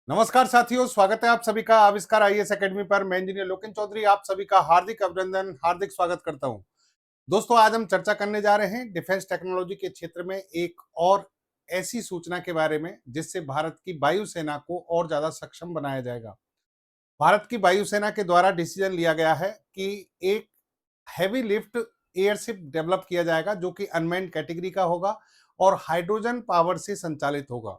नमस्कार साथियों, स्वागत है आप सभी का आविष्कार आईएएस एकेडमी पर। मैं इंजीनियर लोकेन चौधरी आप सभी का हार्दिक अभिनंदन, हार्दिक स्वागत करता हूं। दोस्तों, आज हम चर्चा करने जा रहे हैं डिफेंस टेक्नोलॉजी के क्षेत्र में एक और ऐसी सूचना के बारे में जिससे भारत की वायुसेना को और ज्यादा सक्षम बनाया जाएगा। भारत की वायुसेना के द्वारा डिसीजन लिया गया है कि एक हैवी लिफ्ट एयरशिप डेवलप किया जाएगा जो कि अनमैन्ड कैटेगरी का होगा और हाइड्रोजन पावर से संचालित होगा।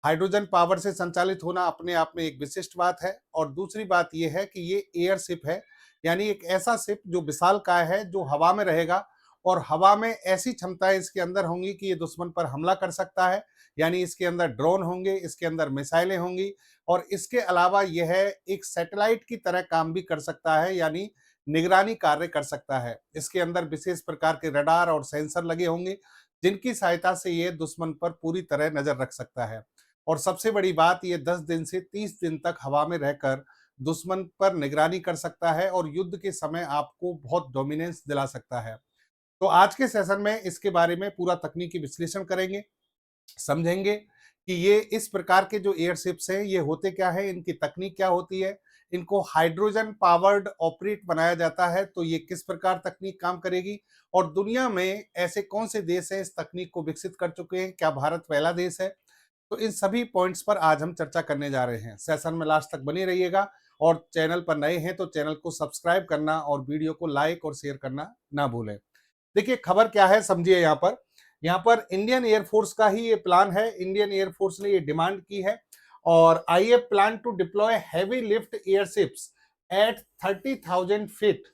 हाइड्रोजन पावर से संचालित होना अपने आप में एक विशिष्ट बात है और दूसरी बात यह है कि ये एयरशिप है, यानी एक ऐसा शिप जो विशालकाय है, जो हवा में रहेगा और हवा में ऐसी क्षमताएं इसके अंदर होंगी कि ये दुश्मन पर हमला कर सकता है। यानी इसके अंदर ड्रोन होंगे, इसके अंदर मिसाइलें होंगी और इसके अलावा यह एक सैटेलाइट की तरह काम भी कर सकता है, यानी निगरानी कार्य कर सकता है। इसके अंदर विशेष प्रकार के रडार और सेंसर लगे होंगे जिनकी सहायता से ये दुश्मन पर पूरी तरह नजर रख सकता है। और सबसे बड़ी बात, ये 10 दिन से 30 दिन तक हवा में रहकर दुश्मन पर निगरानी कर सकता है और युद्ध के समय आपको बहुत डोमिनेंस दिला सकता है। तो आज के सेशन में इसके बारे में पूरा तकनीकी विश्लेषण करेंगे, समझेंगे कि ये इस प्रकार के जो एयरशिप्स हैं ये होते क्या है, इनकी तकनीक क्या होती है, इनको हाइड्रोजन पावर्ड ऑपरेट बनाया जाता है तो ये किस प्रकार तकनीक काम करेगी और दुनिया में ऐसे कौन से देश हैं इस तकनीक को विकसित कर चुके हैं, क्या भारत पहला देश है। तो इन सभी पॉइंट्स पर आज हम चर्चा करने जा रहे हैं। सेशन में लास्ट तक बने रहिएगा और चैनल पर नए हैं तो चैनल को सब्सक्राइब करना और वीडियो को लाइक और शेयर करना ना भूलें। देखिए खबर क्या है, समझिए। यहाँ पर इंडियन एयरफोर्स का ही ये प्लान है। इंडियन एयरफोर्स ने ये डिमांड की है और I plan to deploy heavy lift airships at 30,000 feet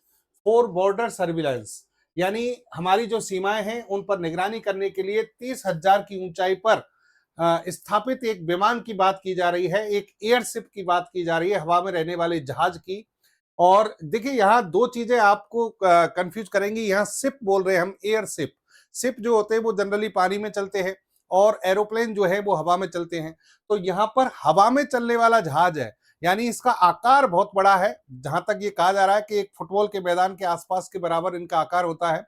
for border surveillance. यानी हमारी जो सीमाएं हैं उन पर निगरानी करने के लिए 30,000 की ऊंचाई पर स्थापित एक विमान की बात की जा रही है, एक एयरशिप की बात की जा रही है, हवा में रहने वाले जहाज की। और देखिए यहाँ दो चीजें आपको कंफ्यूज करेंगी। यहाँ शिप बोल रहे हैं हम, एयरशिप। शिप जो होते हैं वो जनरली पानी में चलते हैं और एरोप्लेन जो है वो हवा में चलते हैं। तो यहाँ पर हवा में चलने वाला जहाज है, यानी इसका आकार बहुत बड़ा है। जहां तक ये कहा जा रहा है कि एक फुटबॉल के मैदान के आसपास के बराबर इनका आकार होता है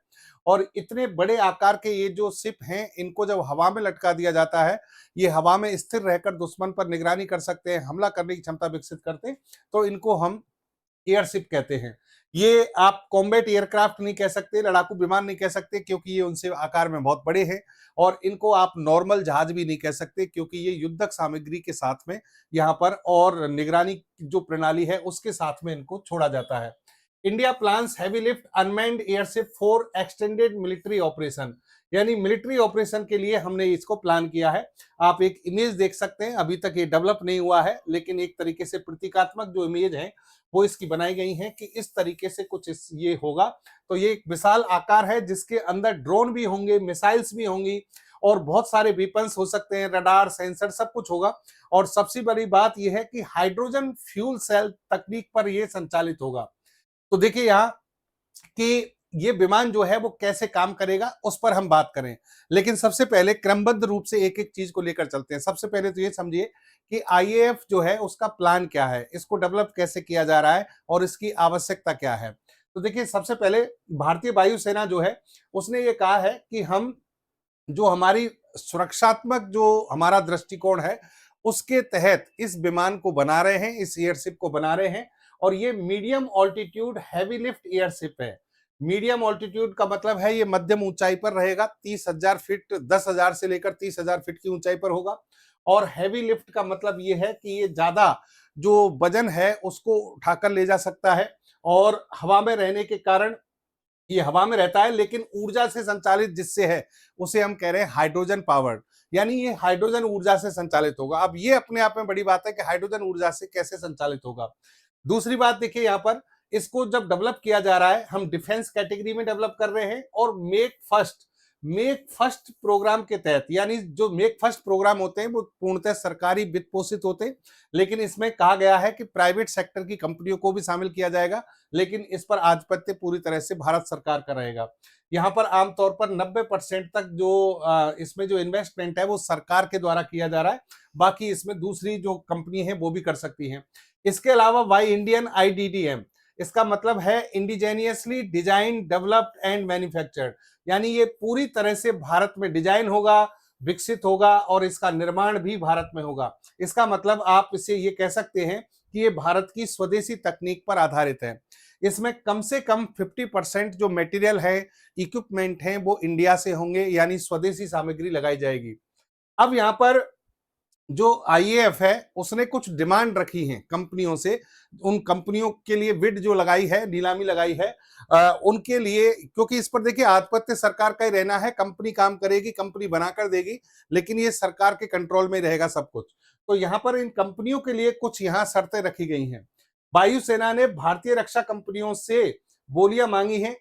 और इतने बड़े आकार के ये जो शिप हैं इनको जब हवा में लटका दिया जाता है, ये हवा में स्थिर रहकर दुश्मन पर निगरानी कर सकते हैं, हमला करने की क्षमता विकसित करते हैं, तो इनको हम एयरशिप कहते हैं। ये आप कॉम्बैट एयरक्राफ्ट नहीं कह सकते, लड़ाकू विमान नहीं कह सकते क्योंकि ये उनसे आकार में बहुत बड़े हैं और इनको आप नॉर्मल जहाज भी नहीं कह सकते क्योंकि ये युद्धक सामग्री के साथ में यहाँ पर और निगरानी जो प्रणाली है उसके साथ में इनको छोड़ा जाता है। India plans heavy lift unmanned airship for extended military operation, यानी मिलिट्री ऑपरेशन के लिए हमने इसको प्लान किया है। आप एक इमेज देख सकते हैं, अभी तक ये डेवलप नहीं हुआ है लेकिन एक तरीके से प्रतीकात्मक जो इमेज है वो इसकी बनाई गई है कि इस तरीके से कुछ ये होगा। तो ये एक विशाल आकार है जिसके अंदर ड्रोन भी होंगे, मिसाइल्स भी होंगी और बहुत सारे वेपन्स हो सकते हैं, रडार, सेंसर, सब कुछ होगा। और सबसे बड़ी बात यह है कि हाइड्रोजन फ्यूल सेल तकनीक पर यह संचालित होगा। तो देखिए यहाँ कि ये विमान जो है वो कैसे काम करेगा उस पर हम बात करें, लेकिन सबसे पहले क्रमबद्ध रूप से एक एक चीज को लेकर चलते हैं। सबसे पहले तो ये समझिए कि आईएएफ जो है उसका प्लान क्या है, इसको डेवलप कैसे किया जा रहा है और इसकी आवश्यकता क्या है। तो देखिए सबसे पहले भारतीय वायुसेना जो है उसने ये कहा है कि हम जो हमारी सुरक्षात्मक जो हमारा दृष्टिकोण है उसके तहत इस विमान को बना रहे हैं, इस एयरशिप को बना रहे हैं और ये medium altitude heavy lift airship है। मीडियम ऑल्टीट्यूड का मतलब है ये मध्यम ऊंचाई पर रहेगा, 30,000 फीट, 10,000 से लेकर 30,000 फीट की ऊंचाई पर होगा। और हैवी लिफ्ट का मतलब ये है कि ये ज्यादा जो वजन है उसको उठाकर ले जा सकता है और हवा में रहने के कारण ये हवा में रहता है लेकिन ऊर्जा से संचालित जिससे है उसे हम कह रहे हैं हाइड्रोजन पावर्ड, यानी ये हाइड्रोजन ऊर्जा से संचालित होगा। अब ये अपने आप में बड़ी बात है कि हाइड्रोजन ऊर्जा से कैसे संचालित होगा। दूसरी बात देखिए, यहाँ पर इसको जब डेवलप किया जा रहा है हम डिफेंस कैटेगरी में डेवलप कर रहे हैं और मेक फर्स्ट प्रोग्राम के तहत, यानी जो मेक फर्स्ट प्रोग्राम होते हैं वो पूर्णतः सरकारी वित्त पोषित होते हैं, लेकिन इसमें कहा गया है कि प्राइवेट सेक्टर की कंपनियों को भी शामिल किया जाएगा, लेकिन इस पर आधिपत्य पूरी तरह से भारत सरकार का रहेगा। यहाँ पर आमतौर पर 90% तक जो इसमें जो इन्वेस्टमेंट है वो सरकार के द्वारा किया जा रहा है, बाकी इसमें दूसरी जो कंपनी है वो भी कर सकती हैं। इसके अलावा वाई इंडियन IDDM, इसका मतलब है इंडिजेनियसली डिजाइन, डेवलप्ड एंड मैन्युफैक्चर्ड, यानी ये पूरी तरह से भारत में डिजाइन होगा, विकसित होगा और इसका निर्माण भी भारत में होगा। इसका मतलब आप इसे ये कह सकते हैं कि ये भारत की स्वदेशी तकनीक पर आधारित है। इसमें कम से कम 50% जो मटेरियल है, इक्विपमेंट हैं, वो इंडिया से होंगे, यानी स्वदेशी सामग्री लगाई जाएगी। अब यहाँ पर जो आईएएफ है उसने कुछ डिमांड रखी है कंपनियों से। उन कंपनियों के लिए बिड जो लगाई है, नीलामी लगाई है, उनके लिए, क्योंकि इस पर देखिए आधिपत्य सरकार का ही रहना है। कंपनी काम करेगी, कंपनी बनाकर देगी, लेकिन ये सरकार के कंट्रोल में रहेगा सब कुछ। तो यहाँ पर इन कंपनियों के लिए कुछ यहाँ शर्तें रखी गई हैं। वायुसेना ने भारतीय रक्षा कंपनियों से बोलियां मांगी हैं।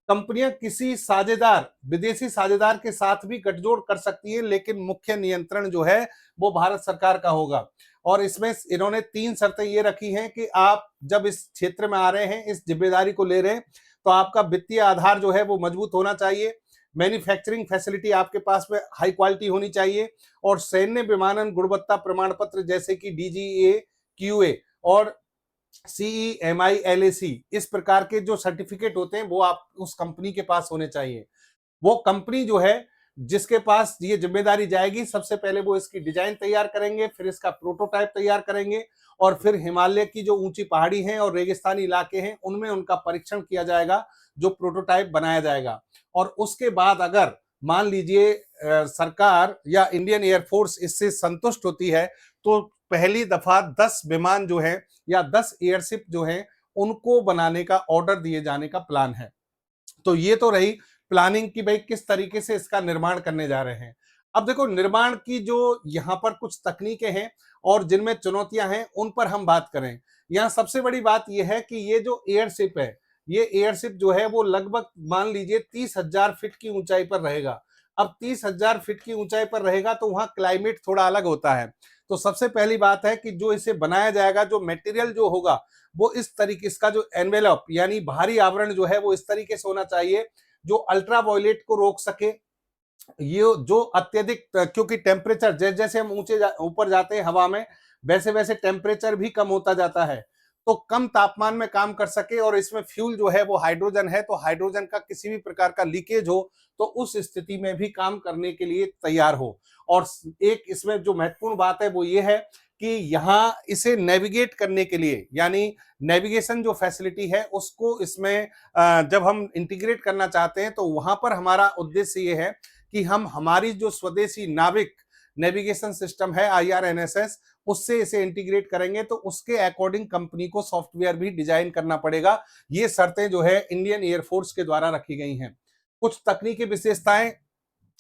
कंपनियां किसी साझेदार, विदेशी साझेदार के साथ भी गठजोड़ कर सकती है, लेकिन मुख्य नियंत्रण जो है वो भारत सरकार का होगा। और इसमें इन्होंने 3 शर्तें ये रखी हैं कि आप जब इस क्षेत्र में आ रहे हैं, इस जिम्मेदारी को ले रहे हैं, तो आपका वित्तीय आधार जो है वो मजबूत होना चाहिए, मैन्युफैक्चरिंग फैसिलिटी आपके पास में हाई क्वालिटी होनी चाहिए, और सैन्य विमानन गुणवत्ता प्रमाण पत्र जैसे कि डीजीए, क्यूए और CEMI-LAC, इस प्रकार के जो सर्टिफिकेट होते हैं वो आप उस कंपनी के पास होने चाहिए। वो कंपनी जो है जिसके पास ये जिम्मेदारी जाएगी, सबसे पहले वो इसकी डिजाइन तैयार करेंगे, फिर इसका प्रोटोटाइप तैयार करेंगे, और फिर हिमालय की जो ऊंची पहाड़ी हैं और रेगिस्तानी इलाके हैं उनमें उनका परीक्षण किया जाएगा, जो प्रोटोटाइप बनाया जाएगा। और उसके बाद अगर मान लीजिए सरकार या इंडियन एयरफोर्स इससे संतुष्ट होती है, तो पहली दफा 10 विमान जो है या 10 एयरशिप जो है उनको बनाने का ऑर्डर दिए जाने का प्लान है। तो ये तो रही प्लानिंग की, भाई किस तरीके से इसका निर्माण करने जा रहे हैं। अब देखो निर्माण की जो यहाँ पर कुछ तकनीकें हैं और जिनमें चुनौतियां हैं उन पर हम बात करें। यहाँ सबसे बड़ी बात यह है कि ये जो एयरशिप है, ये एयरशिप जो है वो लगभग मान लीजिए 30,000 फीट की ऊंचाई पर रहेगा। अब 30,000 फीट की ऊंचाई पर रहेगा तो वहां क्लाइमेट थोड़ा अलग होता है। तो सबसे पहली बात है कि जो इसे बनाया जाएगा, जो मटेरियल जो होगा वो इस तरीके, इसका जो एनवेलप यानी बाहरी आवरण जो है वो इस तरीके से होना चाहिए जो अल्ट्रावायलेट को रोक सके। ये जो अत्यधिक, क्योंकि टेम्परेचर जैसे जैसे हम ऊपर जाते हैं हवा में, वैसे वैसे टेम्परेचर भी कम होता जाता है, तो कम तापमान में काम कर सके। और इसमें फ्यूल जो है वो हाइड्रोजन है, तो हाइड्रोजन का किसी भी प्रकार का लीकेज हो तो उस स्थिति में भी काम करने के लिए तैयार हो। और एक इसमें जो महत्वपूर्ण बात है वो ये है कि यहाँ इसे नेविगेट करने के लिए, यानी नेविगेशन जो फैसिलिटी है उसको इसमें जब हम इंटीग्रेट करना चाहते हैं, तो वहां पर हमारा उद्देश्य ये है कि हम हमारी जो स्वदेशी नाविक नेविगेशन सिस्टम है IRNSS, उससे इसे इंटीग्रेट करेंगे। तो उसके अकॉर्डिंग कंपनी को सॉफ्टवेयर भी डिजाइन करना पड़ेगा। ये शर्तें जो है इंडियन एयरफोर्स के द्वारा रखी गई हैं। कुछ तकनीकी विशेषताएं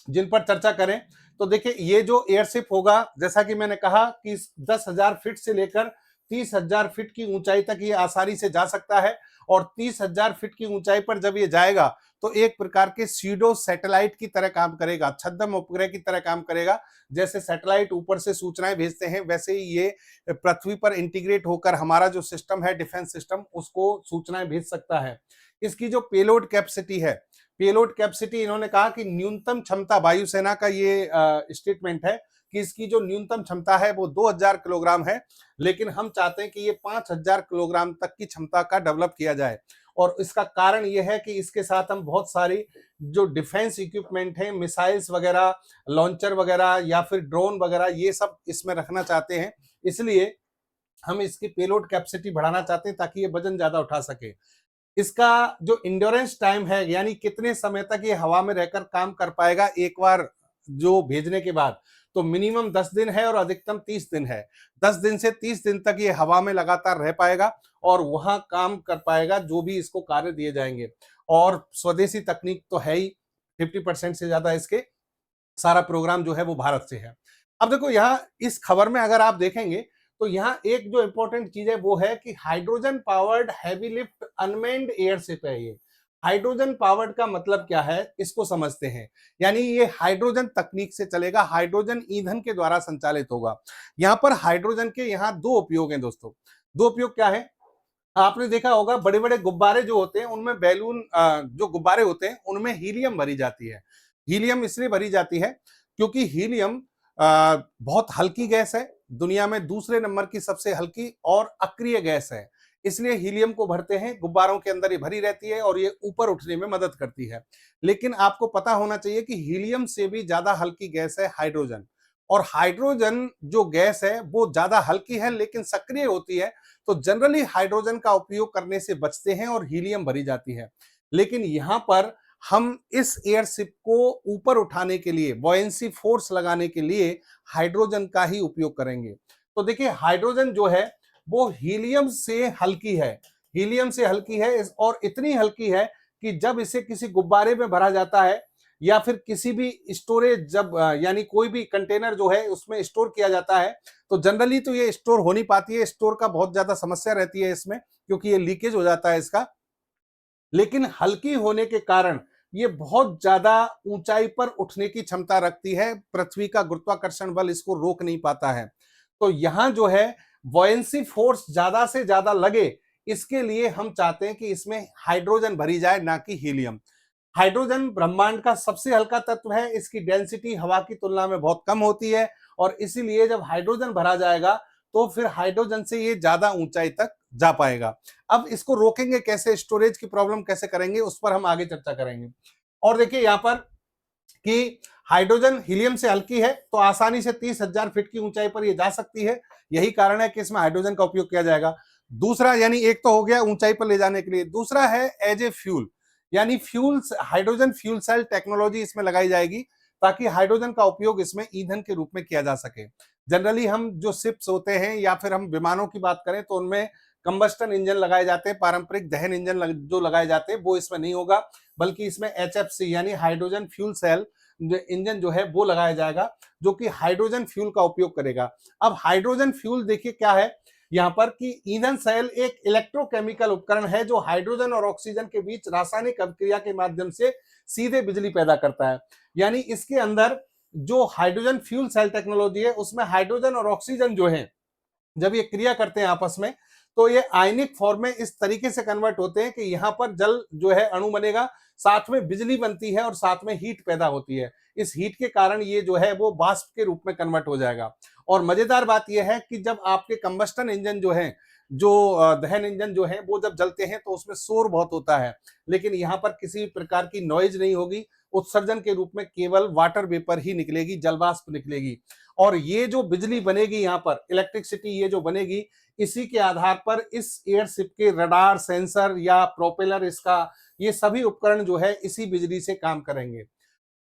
जिन पर चर्चा करें तो देखिए, ये जो एयरशिप होगा, जैसा कि मैंने कहा कि 10,000 फीट से लेकर 30,000 फीट की ऊंचाई तक ये आसानी से जा सकता है। और 30,000 फीट की ऊंचाई पर जब ये जाएगा तो एक प्रकार के सीडो सैटेलाइट की तरह काम करेगा, छद्म उपग्रह की तरह काम करेगा। जैसे सैटेलाइट ऊपर से सूचनाएं भेजते हैं, वैसे ही ये पृथ्वी पर इंटीग्रेट होकर हमारा जो सिस्टम है, डिफेंस सिस्टम, उसको सूचनाएं भेज सकता है। इसकी जो पेलोड कैपेसिटी है, पेलोड कैपेसिटी इन्होंने कहा कि न्यूनतम क्षमता, वायुसेना का ये स्टेटमेंट है कि इसकी जो न्यूनतम क्षमता है वो 2000 किलोग्राम है, लेकिन हम चाहते हैं कि ये 5000 किलोग्राम तक की क्षमता का डेवलप किया जाए। और इसका कारण ये है कि इसके साथ हम बहुत सारी जो डिफेंस इक्विपमेंट हैं, मिसाइल्स वगैरह, लॉन्चर वगैरह या फिर ड्रोन वगैरह, ये सब इसमें रखना चाहते हैं। इसलिए हम इसकी पेलोड कैपेसिटी बढ़ाना चाहते हैं ताकि ये वजन ज्यादा उठा सके। इसका जो इंड्योरेंस टाइम है, यानी कितने समय तक ये हवा में रहकर काम कर पाएगा एक बार जो भेजने के बाद, तो मिनिमम 10 दिन है और अधिकतम 30 दिन है। 10 दिन से 30 दिन तक ये हवा में लगातार रह पाएगा और वहां काम कर पाएगा जो भी इसको कार्य दिए जाएंगे। और स्वदेशी तकनीक तो है ही, 50% से ज्यादा इसके सारा प्रोग्राम जो है वो भारत से है। अब देखो यहाँ इस खबर में अगर आप देखेंगे तो यहाँ एक जो इंपॉर्टेंट चीज है वो है कि hydrogen powered heavy lift unmanned airship है। ये हाइड्रोजन पावर्ड का मतलब क्या है इसको समझते हैं, यानी ये हाइड्रोजन तकनीक से चलेगा, हाइड्रोजन ईंधन के द्वारा संचालित होगा। यहाँ पर हाइड्रोजन के यहाँ 2 उपयोग हैं दोस्तों। 2 उपयोग क्या है, आपने देखा होगा बड़े बड़े गुब्बारे जो होते हैं उनमें बैलून, जो गुब्बारे होते हैं उनमें हीलियम भरी जाती है। हीलियम इसलिए भरी जाती है क्योंकि हीलियम बहुत हल्की गैस है, दुनिया में दूसरे नंबर की सबसे हल्की और अक्रिय गैस है। इसलिए हीलियम को भरते हैं, गुब्बारों के अंदर ये भरी रहती है और ये ऊपर उठने में मदद करती है। लेकिन आपको पता होना चाहिए कि हीलियम से भी ज्यादा हल्की गैस है हाइड्रोजन, और हाइड्रोजन जो गैस है वो ज्यादा हल्की है लेकिन सक्रिय होती है, तो जनरली हाइड्रोजन का उपयोग करने से बचते हैं और हीलियम भरी जाती है। लेकिन यहां पर हम इस एयरशिप को ऊपर उठाने के लिए, बॉयंसी फोर्स लगाने के लिए हाइड्रोजन का ही उपयोग करेंगे। तो देखिए हाइड्रोजन जो है वो हीलियम से हल्की है, हीलियम से हल्की है और इतनी हल्की है कि जब इसे किसी गुब्बारे में भरा जाता है या फिर किसी भी स्टोरेज, जब यानी कोई भी कंटेनर जो है उसमें स्टोर किया जाता है, तो जनरली तो ये स्टोर हो नहीं पाती है, स्टोर का बहुत ज्यादा समस्या रहती है इसमें, क्योंकि ये लीकेज हो जाता है इसका। लेकिन हल्की होने के कारण ये बहुत ज्यादा ऊंचाई पर उठने की क्षमता रखती है, पृथ्वी का गुरुत्वाकर्षण बल इसको रोक नहीं पाता है। तो यहां जो है बॉयंसी फोर्स ज्यादा से ज्यादा लगे, इसके लिए हम चाहते हैं कि इसमें हाइड्रोजन भरी जाए, ना कि हीलियम। हाइड्रोजन ब्रह्मांड का सबसे हल्का तत्व है, इसकी डेंसिटी हवा की तुलना में बहुत कम होती है, और इसीलिए जब हाइड्रोजन भरा जाएगा तो फिर हाइड्रोजन से ये ज्यादा ऊंचाई तक जा पाएगा। अब इसको रोकेंगे कैसे, स्टोरेज की प्रॉब्लम कैसे करेंगे, उस पर हम आगे चर्चा करेंगे। और देखिए यहां पर कि हाइड्रोजन हीलियम से हल्की है तो आसानी से 30,000 फीट की ऊंचाई पर ये जा सकती है, यही कारण है कि इसमें हाइड्रोजन का उपयोग किया जाएगा। दूसरा, यानी एक तो हो गया ऊंचाई पर ले जाने के लिए, दूसरा है एज ए फ्यूल, यानी fuel, hydrogen fuel cell technology इसमें लगाई जाएगी ताकि हाइड्रोजन का उपयोग इसमें ईंधन के रूप में किया जा सके। जनरली हम जो शिप्स होते हैं या फिर हम विमानों की बात करें तो उनमें कंबस्टन इंजन लगाए जाते हैं, पारंपरिक दहन इंजन जो लगाए जाते हैं वो इसमें नहीं होगा, बल्कि इसमें एचएफसी यानी हाइड्रोजन फ्यूल सेल इंजन जो है वो लगाया जाएगा, जो कि हाइड्रोजन फ्यूल का उपयोग करेगा। अब हाइड्रोजन फ्यूल देखिए क्या है यहां पर कि ईंधन सेल एक इलेक्ट्रोकेमिकल उपकरण है जो हाइड्रोजन और ऑक्सीजन के बीच रासायनिक अभिक्रिया के माध्यम से सीधे बिजली पैदा करता है। यानी इसके अंदर जो हाइड्रोजन फ्यूल सेल टेक्नोलॉजी है उसमें हाइड्रोजन और ऑक्सीजन जो है जब ये क्रिया करते हैं आपस में, तो ये आयनिक फॉर्म में इस तरीके से कन्वर्ट होते हैं कि यहां पर जल जो है अणु बनेगा, साथ में बिजली बनती है और साथ में हीट पैदा होती है। इस हीट के कारण ये जो है वो वाष्प के रूप में कन्वर्ट हो जाएगा। और मजेदार बात यह है कि जब आपके कंबस्टन इंजन जो है, जो दहन इंजन जो है वो जब जलते हैं तो उसमें शोर बहुत होता है, लेकिन यहाँ पर किसी प्रकार की नॉइज नहीं होगी, उत्सर्जन के रूप में केवल वाटर वेपर ही निकलेगी, जलवाष्प निकलेगी। और ये जो बिजली बनेगी यहाँ पर इलेक्ट्रिसिटी ये जो बनेगी, इसी के आधार पर इस एयरशिप के रडार, सेंसर या प्रोपेलर, इसका ये सभी उपकरण जो है इसी बिजली से काम करेंगे।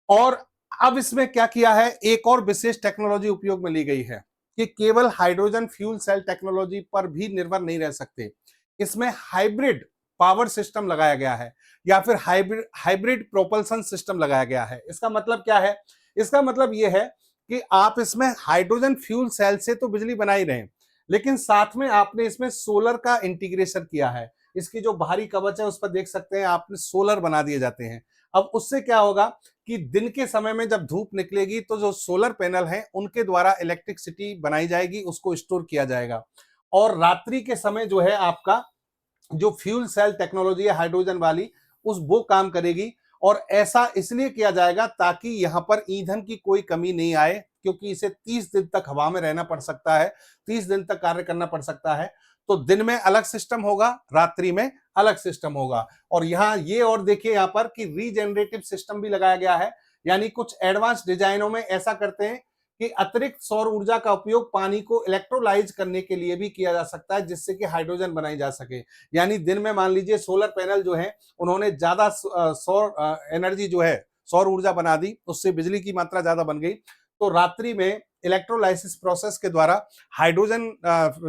और अब इसमें क्या किया है, एक और विशेष टेक्नोलॉजी उपयोग में ली गई है कि केवल हाइड्रोजन फ्यूल सेल टेक्नोलॉजी पर भी निर्भर नहीं रह सकते, इसमें हाइब्रिड पावर सिस्टम लगाया गया है या फिर हाइब्रिड प्रोपल्सन सिस्टम लगाया गया है। इसका मतलब क्या है, इसका मतलब यह है कि आप इसमें हाइड्रोजन फ्यूल सेल से तो बिजली बना ही रहे हैं, लेकिन साथ में आपने इसमें सोलर का इंटीग्रेशन किया है। इसकी जो बाहरी कवच है उस पर देख सकते हैं आपने सोलर बना दिए जाते हैं। अब उससे क्या होगा कि दिन के समय में जब धूप निकलेगी तो जो सोलर पैनल हैं उनके द्वारा इलेक्ट्रिसिटी बनाई जाएगी, उसको स्टोर किया जाएगा, और रात्रि के समय जो है आपका जो फ्यूल सेल टेक्नोलॉजी है हाइड्रोजन वाली वो काम करेगी। और ऐसा इसलिए किया जाएगा ताकि यहां पर ईंधन की कोई कमी नहीं आए, क्योंकि इसे 30 दिन तक हवा में रहना पड़ सकता है, 30 दिन तक कार्य करना पड़ सकता है। तो दिन में अलग सिस्टम होगा, रात्रि में अलग सिस्टम होगा। और यहाँ ये और देखिए यहाँ पर कि रीजेनरेटिव सिस्टम भी लगाया गया है, यानी कुछ एडवांस डिजाइनों में ऐसा करते हैं कि अतिरिक्त सौर ऊर्जा का उपयोग पानी को इलेक्ट्रोलाइज करने के लिए भी किया जा सकता है, जिससे कि हाइड्रोजन बनाई जा सके। यानी दिन में मान लीजिए सोलर पैनल जो है उन्होंने ज्यादा सौर एनर्जी जो है, सौर ऊर्जा बना दी, उससे बिजली की मात्रा ज्यादा बन गई, तो रात्रि में इलेक्ट्रोलाइसिस प्रोसेस के द्वारा हाइड्रोजन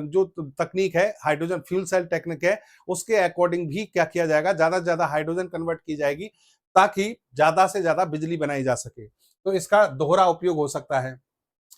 जो तकनीक है, हाइड्रोजन फ्यूल सेल टेक्निक है, उसके अकॉर्डिंग भी क्या किया जाएगा, ज्यादा से ज्यादा हाइड्रोजन कन्वर्ट की जाएगी ताकि ज्यादा से ज्यादा बिजली बनाई जा सके। तो इसका दोहरा उपयोग हो सकता है।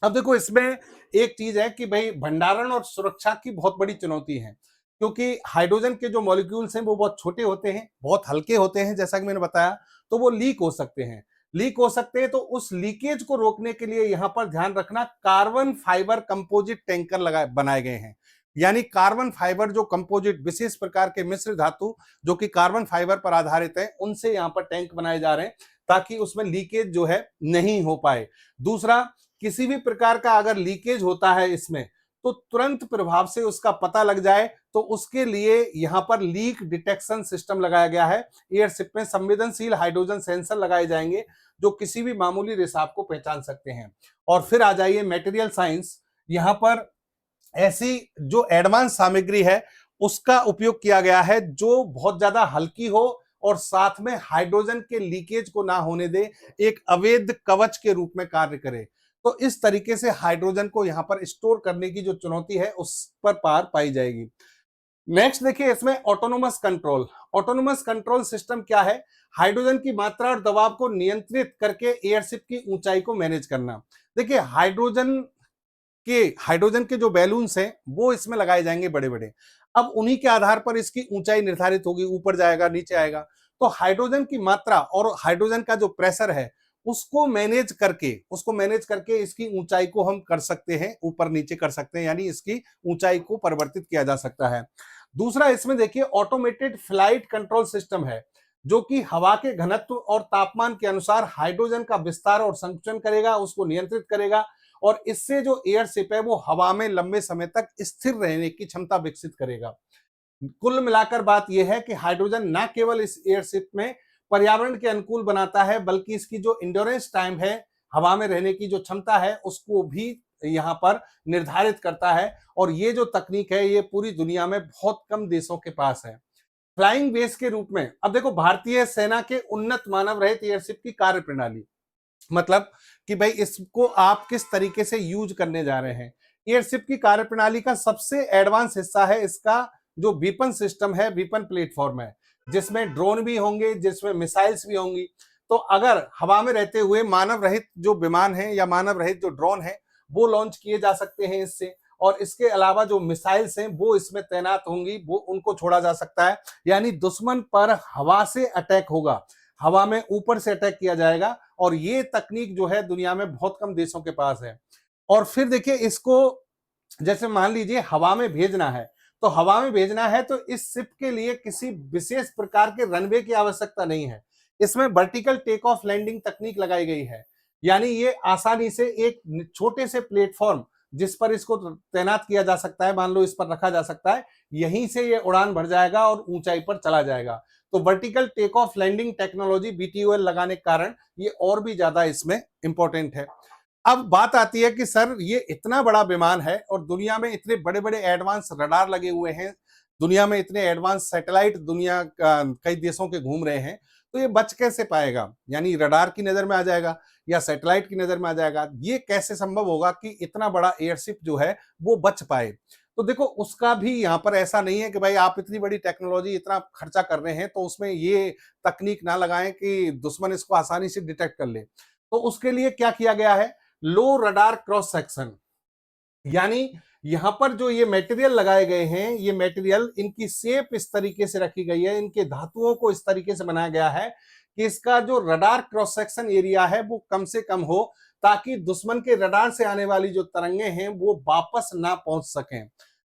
अब देखो इसमें एक चीज है कि भाई भंडारण और सुरक्षा की बहुत बड़ी चुनौती है, क्योंकि हाइड्रोजन के जो मॉलिक्यूल्स हैं वो बहुत छोटे होते हैं, बहुत हल्के होते हैं, जैसा कि मैंने बताया, तो वो लीक हो सकते हैं, लीक हो सकते हैं। तो उस लीकेज को रोकने के लिए यहां पर ध्यान रखना, कार्बन फाइबर कंपोजिट टैंकर बनाए गए हैं। यानी कार्बन फाइबर जो कंपोजिट विशेष प्रकार के मिश्र धातु जो कि कार्बन फाइबर पर आधारित है, उनसे यहां पर टैंक बनाए जा रहे हैं ताकि उसमें लीकेज जो है नहीं हो पाए। दूसरा, किसी भी प्रकार का अगर लीकेज होता है इसमें, तो तुरंत प्रभाव से उसका पता लग जाए, तो उसके लिए यहां पर लीक डिटेक्शन सिस्टम लगाया गया है। एयरशिप में संवेदनशील हाइड्रोजन सेंसर लगाए जाएंगे जो किसी भी मामूली रिसाव को पहचान सकते हैं। और फिर आ जाइए मटेरियल साइंस। यहां पर ऐसी जो एडवांस सामग्री है उसका उपयोग किया गया है जो बहुत ज्यादा हल्की हो और साथ में हाइड्रोजन के लीकेज को ना होने दे, एक अवैध कवच के रूप में कार्य करे। तो इस तरीके से हाइड्रोजन को यहां पर स्टोर करने की जो चुनौती है उस पर पार पाई जाएगी। नेक्स्ट देखिए इसमें autonomous control. Autonomous control system क्या है? हाइड्रोजन की मात्रा और दबाव को नियंत्रित करके एयरशिप की ऊंचाई को मैनेज करना। देखिए हाइड्रोजन के जो बैलून्स हैं वो इसमें लगाए जाएंगे बड़े बड़े। अब उन्हीं के आधार पर इसकी ऊंचाई निर्धारित होगी, ऊपर जाएगा नीचे आएगा। तो हाइड्रोजन की मात्रा और हाइड्रोजन का जो प्रेशर है उसको मैनेज करके इसकी ऊंचाई को हम कर सकते हैं, ऊपर नीचे कर सकते हैं, यानी इसकी ऊंचाई को परिवर्तित किया जा सकता है। दूसरा इसमें देखिए ऑटोमेटेड फ्लाइट कंट्रोल सिस्टम है जो कि हवा के घनत्व और तापमान के अनुसार हाइड्रोजन का विस्तार और संकुचन करेगा, उसको नियंत्रित करेगा और इससे जो एयरशिप है वो हवा में लंबे समय तक स्थिर रहने की क्षमता विकसित करेगा। कुल मिलाकर बात यह है कि हाइड्रोजन न केवल इस एयरशिप में पर्यावरण के अनुकूल बनाता है बल्कि इसकी जो इंड्योरेंस टाइम है, हवा में रहने की जो क्षमता है, उसको भी यहां पर निर्धारित करता है। और ये जो तकनीक है ये पूरी दुनिया में बहुत कम देशों के पास है। फ्लाइंग बेस के रूप में अब देखो भारतीय सेना के उन्नत मानव रहित एयरशिप की कार्य प्रणाली, मतलब कि भाई इसको आप किस तरीके से यूज करने जा रहे हैं। एयरशिप की कार्यप्रणाली का सबसे एडवांस हिस्सा है इसका जो वीपन सिस्टम है, वीपन प्लेटफॉर्म है, जिसमें ड्रोन भी होंगे, जिसमें मिसाइल्स भी होंगी। तो अगर हवा में रहते हुए मानव रहित जो विमान है या मानव रहित जो ड्रोन है वो लॉन्च किए जा सकते हैं इससे, और इसके अलावा जो मिसाइल्स हैं वो इसमें तैनात होंगी, वो उनको छोड़ा जा सकता है। यानी दुश्मन पर हवा से अटैक होगा, हवा में ऊपर से अटैक किया जाएगा, और ये तकनीक जो है दुनिया में बहुत कम देशों के पास है। और फिर देखिए इसको जैसे मान लीजिए हवा में भेजना है, तो हवा में भेजना है तो इस शिप के लिए किसी विशेष प्रकार के रनवे की आवश्यकता नहीं है। इसमें वर्टिकल टेक ऑफ लैंडिंग तकनीक लगाई गई है, यानी ये आसानी से एक छोटे से प्लेटफॉर्म जिस पर इसको तैनात किया जा सकता है, मान लो इस पर रखा जा सकता है, यहीं से ये उड़ान भर जाएगा और ऊंचाई पर चला जाएगा। तो vertical take off landing technology VTOL लगाने के कारण ये और भी ज्यादा इसमें इंपॉर्टेंट है। अब बात आती है कि सर ये इतना बड़ा विमान है और दुनिया में इतने बड़े बड़े एडवांस रडार लगे हुए हैं, दुनिया में इतने एडवांस सैटेलाइट दुनिया कई देशों के घूम रहे हैं, तो ये बच कैसे पाएगा? यानी रडार की नजर में आ जाएगा या सैटेलाइट की नजर में आ जाएगा, ये कैसे संभव होगा कि इतना बड़ा एयरशिप जो है वो बच पाए? तो देखो उसका भी यहाँ पर ऐसा नहीं है कि भाई आप इतनी बड़ी टेक्नोलॉजी इतना खर्चा कर रहे हैं तो उसमें ये तकनीक ना लगाएं कि दुश्मन इसको आसानी से डिटेक्ट कर ले। तो उसके लिए क्या किया गया है, लो रडार क्रॉस सेक्शन, यानी यहां पर जो ये मटेरियल लगाए गए हैं, ये मटेरियल इनकी शेप इस तरीके से रखी गई है, इनके धातुओं को इस तरीके से बनाया गया है कि इसका जो रडार क्रॉस सेक्शन एरिया है वो कम से कम हो, ताकि दुश्मन के रडार से आने वाली जो तरंगे हैं वो वापस ना पहुंच सकें।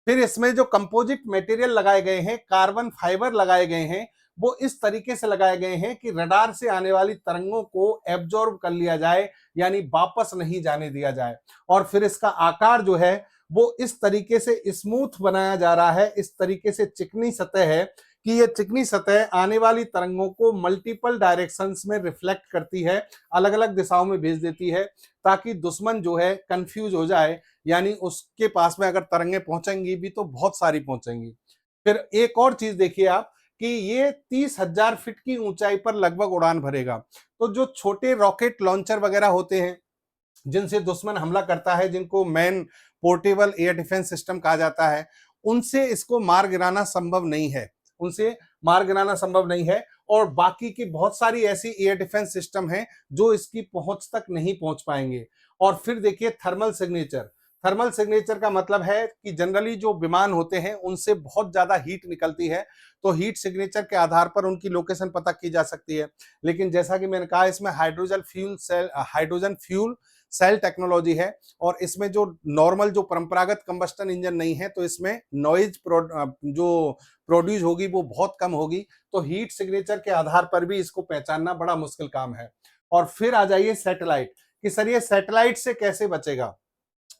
फिर इसमें जो कंपोजिट मटेरियल लगाए गए हैं, कार्बन फाइबर लगाए गए हैं, वो इस तरीके से लगाए गए हैं कि रडार से आने वाली तरंगों को एब्जॉर्ब कर लिया जाए, यानी वापस नहीं जाने दिया जाए। और फिर इसका आकार जो है वो इस तरीके से स्मूथ बनाया जा रहा है, इस तरीके से चिकनी सतह है कि ये चिकनी सतह आने वाली तरंगों को मल्टीपल डायरेक्शंस में रिफ्लेक्ट करती है, अलग अलग दिशाओं में भेज देती है, ताकि दुश्मन जो है कंफ्यूज हो जाए, यानी उसके पास में अगर तरंगे पहुंचेंगी भी तो बहुत सारी पहुंचेंगी। फिर एक और चीज देखिए आप कि ये 30,000 फीट की ऊंचाई पर लगभग उड़ान भरेगा। तो जो छोटे रॉकेट लॉन्चर वगैरह होते हैं जिनसे दुश्मन हमला करता है, जिनको man portable air defence system कहा जाता है, उनसे इसको मार गिराना संभव नहीं है, उनसे मार गिराना संभव नहीं है। और बाकी की बहुत सारी ऐसी एयर डिफेंस सिस्टम हैं जो इसकी पहुंच तक नहीं पहुंच पाएंगे। और फिर देखिए थर्मल सिग्नेचर। थर्मल सिग्नेचर का मतलब है कि जनरली जो विमान होते हैं उनसे बहुत ज्यादा हीट निकलती है, तो हीट सिग्नेचर के आधार पर उनकी लोकेशन पता की जा सकती है। लेकिन जैसा कि मैंने कहा इसमें हाइड्रोजन फ्यूल सेल टेक्नोलॉजी है, और इसमें जो नॉर्मल जो परंपरागत कंबस्टन इंजन नहीं है, तो इसमें नॉइज जो प्रोड्यूस होगी वो बहुत कम होगी। तो हीट सिग्नेचर के आधार पर भी इसको पहचानना बड़ा मुश्किल काम है। और फिर आ जाइए सैटेलाइट, कि सर ये सैटेलाइट से कैसे बचेगा।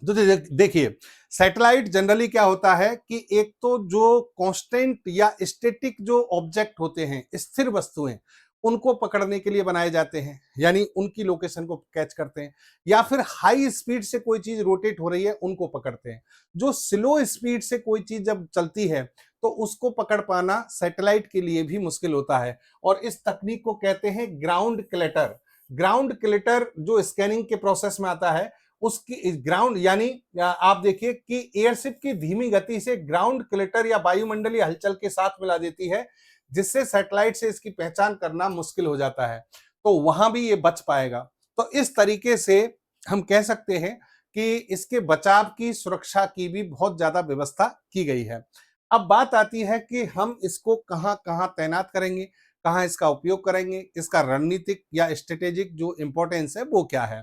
तो देखिए, सैटेलाइट जनरली क्या होता है कि एक तो जो कांस्टेंट या स्टैटिक जो ऑब्जेक्ट होते हैं, स्थिर वस्तुएं, उनको पकड़ने के लिए बनाए जाते हैं, यानी उनकी लोकेशन को कैच करते हैं, या फिर हाई स्पीड से कोई चीज रोटेट हो रही है उनको पकड़ते हैं। जो स्लो स्पीड से कोई चीज जब चलती है तो उसको पकड़ पाना सैटेलाइट के लिए भी मुश्किल होता है, और इस तकनीक को कहते हैं ग्राउंड क्लटर। ग्राउंड क्लटर जो स्कैनिंग के प्रोसेस में आता है, उसकी ग्राउंड यानी आप देखिए कि एयरशिप की धीमी गति से ग्राउंड क्लटर या वायुमंडलीय हलचल के साथ मिला देती है, जिससे सैटेलाइट से इसकी पहचान करना मुश्किल हो जाता है, तो वहां भी ये बच पाएगा। तो इस तरीके से हम कह सकते हैं कि इसके बचाव की, सुरक्षा की भी बहुत ज्यादा व्यवस्था की गई है। अब बात आती है कि हम इसको कहां कहां तैनात करेंगे, कहां इसका उपयोग करेंगे, इसका रणनीतिक या स्ट्रेटेजिक जो इंपॉर्टेंस है वो क्या है।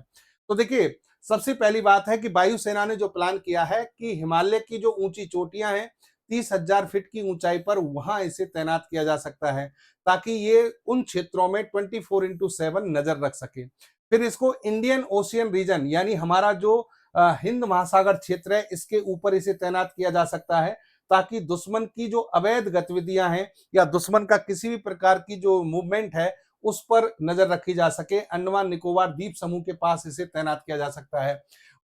तो देखिए, सबसे पहली बात है कि वायुसेना ने जो प्लान किया है कि हिमालय की जो ऊंची चोटियां हैं, 30,000 फीट की ऊंचाई पर, वहां इसे तैनात किया जा सकता है, ताकि ये उन क्षेत्रों में 24/7 नजर रख सके। फिर इसको इंडियन ओशियन रीजन, यानी हमारा जो हिंद महासागर क्षेत्र है, इसके ऊपर इसे तैनात किया जा सकता है, ताकि दुश्मन की जो अवैध गतिविधियां हैं या दुश्मन का किसी भी प्रकार की जो मूवमेंट है उस पर नजर रखी जा सके। अंडमान निकोबार द्वीप समूह के पास इसे तैनात किया जा सकता है।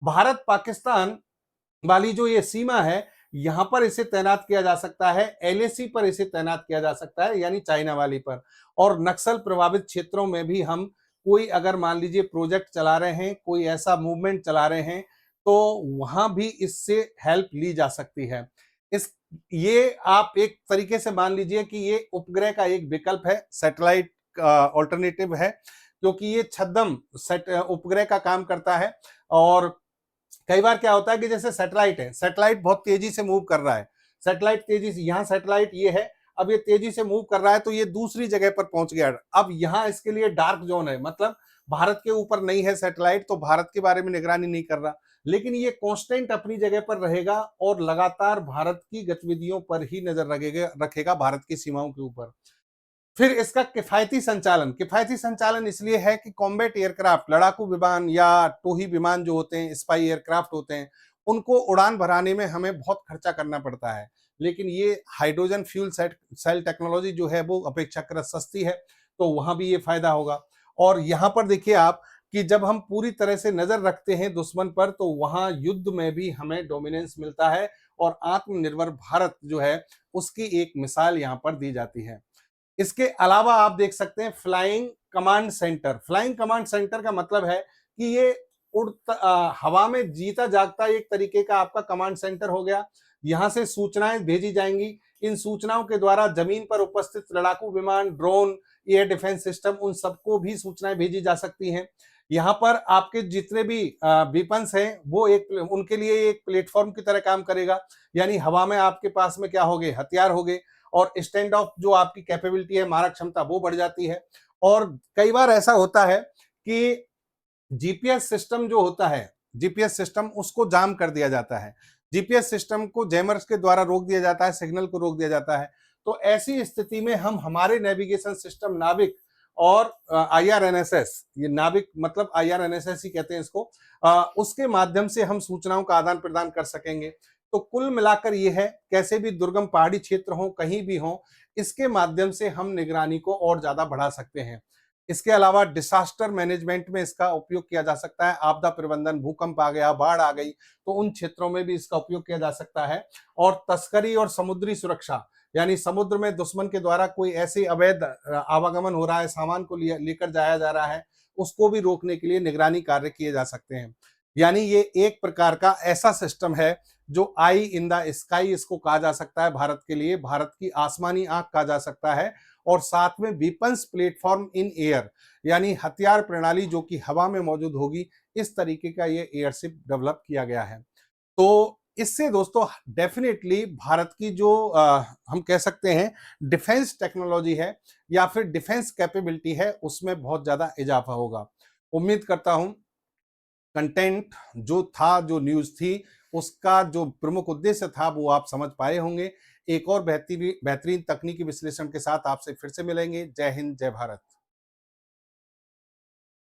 भारत पाकिस्तान वाली जो ये सीमा है, यहां पर इसे तैनात किया जा सकता है। एलएसी पर इसे तैनात किया जा सकता है, यानी चाइना वाली पर। और नक्सल प्रभावित क्षेत्रों में भी हम कोई अगर मान लीजिए प्रोजेक्ट चला रहे हैं, कोई ऐसा मूवमेंट चला रहे हैं, तो वहां भी इससे हेल्प ली जा सकती है। इस ये आप एक तरीके से मान लीजिए कि ये उपग्रह का एक विकल्प है, सैटेलाइट ऑल्टरनेटिव है, क्योंकि ये छद्म उपग्रह का काम करता है। और कई बार क्या होता है कि जैसे सैटेलाइट है, सैटेलाइट बहुत तेजी से मूव कर रहा है, सैटेलाइट तेजी से, यहाँ सैटेलाइट ये है, अब ये तेजी से मूव कर रहा है तो ये दूसरी जगह पर पहुंच गया। अब यहाँ इसके लिए डार्क जोन है, मतलब भारत के ऊपर नहीं है सैटेलाइट, तो भारत के बारे में निगरानी नहीं कर रहा, लेकिन ये कांस्टेंट अपनी जगह पर रहेगा और लगातार भारत की गतिविधियों पर ही नजर रखेगा, भारत की सीमाओं के ऊपर। फिर इसका किफायती संचालन इसलिए है कि कॉम्बैट एयरक्राफ्ट, लड़ाकू विमान या टोही विमान जो होते हैं, स्पाई एयरक्राफ्ट होते हैं, उनको उड़ान भराने में हमें बहुत खर्चा करना पड़ता है, लेकिन ये हाइड्रोजन फ्यूल सेल टेक्नोलॉजी जो है वो अपेक्षाकृत सस्ती है, तो वहां भी ये फायदा होगा। और यहां पर देखिए आप कि जब हम पूरी तरह से नजर रखते हैं दुश्मन पर, तो वहां युद्ध में भी हमें डोमिनेंस मिलता है, और आत्मनिर्भर भारत जो है उसकी एक मिसाल यहां पर दी जाती है। इसके अलावा आप देख सकते हैं flying command centre. Flying command centre का मतलब है कि ये हवा में जीता जागता एक तरीके का आपका कमांड सेंटर हो गया। यहां से सूचनाएं भेजी जाएंगी, इन सूचनाओं के द्वारा जमीन पर उपस्थित लड़ाकू विमान, ड्रोन, एयर डिफेंस सिस्टम, उन सबको भी सूचनाएं भेजी जा सकती हैं। यहाँ पर आपके जितने भी वेपन्स हैं वो एक उनके लिए एक प्लेटफॉर्म की तरह काम करेगा, यानी हवा में आपके पास में क्या हो गए, हथियार हो गए, और स्टैंड ऑफ जो आपकी कैपेबिलिटी है, मारक क्षमता, वो बढ़ जाती है। और कई बार ऐसा होता है कि जीपीएस सिस्टम जो होता है, जीपीएस सिस्टम उसको जाम कर दिया जाता है, जीपीएस सिस्टम को जैमर्स के द्वारा रोक दिया जाता है, सिग्नल को रोक दिया जाता है। तो ऐसी स्थिति में हम हमारे नेविगेशन सिस्टम नाविक और आईआरएनएसएस, ये नाविक मतलब आईआरएनएसएस ही कहते हैं इसको, उसके माध्यम से हम सूचनाओं का आदान प्रदान कर सकेंगे। तो कुल मिलाकर ये है, कैसे भी दुर्गम पहाड़ी क्षेत्र हो, कहीं भी हो, इसके माध्यम से हम निगरानी को और ज्यादा बढ़ा सकते हैं। इसके अलावा डिसास्टर मैनेजमेंट में इसका उपयोग किया जा सकता है। आपदा प्रबंधन, भूकंप आ गया, बाढ़ आ गई, तो उन क्षेत्रों में भी इसका उपयोग किया जा सकता है। और तस्करी और समुद्री सुरक्षा, यानी समुद्र में दुश्मन के द्वारा कोई ऐसी अवैध आवागमन हो रहा है, सामान को लेकर जाया जा रहा है, उसको भी रोकने के लिए निगरानी कार्य किए जा सकते हैं। यानी ये एक प्रकार का ऐसा सिस्टम है जो आई इन द स्काई इसको कहा जा सकता है, भारत के लिए, भारत की आसमानी आंख कहा जा सकता है। और साथ में वेपन्स प्लेटफॉर्म इन एयर, यानी हथियार प्रणाली जो कि हवा में मौजूद होगी, इस तरीके का ये एयरशिप डेवलप किया गया है। तो इससे दोस्तों डेफिनेटली भारत की जो हम कह सकते हैं डिफेंस टेक्नोलॉजी है या फिर डिफेंस कैपेबिलिटी है, उसमें बहुत ज्यादा इजाफा होगा। उम्मीद करता हूं कंटेंट जो था, जो न्यूज थी, उसका जो प्रमुख उद्देश्य था वो आप समझ पाए होंगे। एक और बेहतरीन तकनीकी विश्लेषण के साथ आपसे फिर से मिलेंगे। जय हिंद, जय भारत।